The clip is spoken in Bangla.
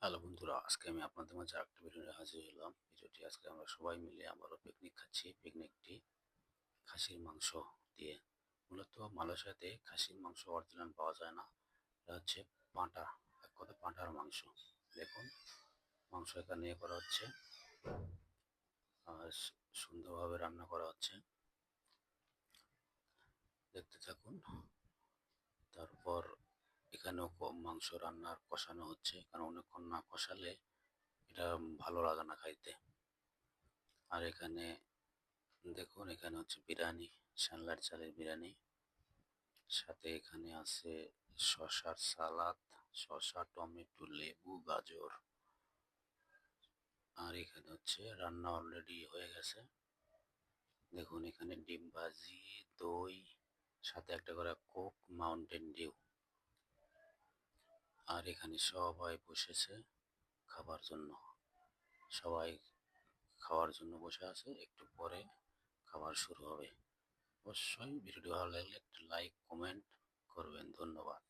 হ্যালো বন্ধুরা, আজকে আমি আপনাদের মাঝে একটা ভিডিও নিয়ে হাজির হলাম। ভিডিওটি আজকে আমরা সবাই মিলে আবারও পিকনিক খাচ্ছি। পিকনিকটি খাসির মাংস দিয়ে। মূলত মালয়েশিয়াতে খাসির মাংস অরিজিনাল পাওয়া যায় না। এটা হচ্ছে পাঁঠা, এক কথা পাঁঠার মাংস। দেখুন, মাংস এখানে করা হচ্ছে আর সুন্দরভাবে রান্না করা হচ্ছে। দেখতে থাকুন। তারপর এখানেও মাংস রান্নার কষানো হচ্ছে, কারণ অনেকক্ষণ না কষালে এটা ভালো লাগে না খাইতে। আর এখানে দেখুন, এখানে হচ্ছে বিরিয়ানি, সানলাইট চালের বিরিয়ানি। সাথে এখানে আছে শসার সালাদ, শসা, টমেটো, লেবু, গাজর। আর এখানে হচ্ছে রান্না অলরেডি হয়ে গেছে। দেখুন, এখানে ডিম ভাজি, দই, সাথে একটা করে কোক, মাউন্টেন ডিউ। আর এখানে সবাই বসেছে খাবার জন্য। সবাই খাওয়ার জন্য বসে আছে, একটু পরে খাবার শুরু হবে। অবশ্যই ভিডিওটি ভালো লাগলে একটা লাইক কমেন্ট করবেন। ধন্যবাদ।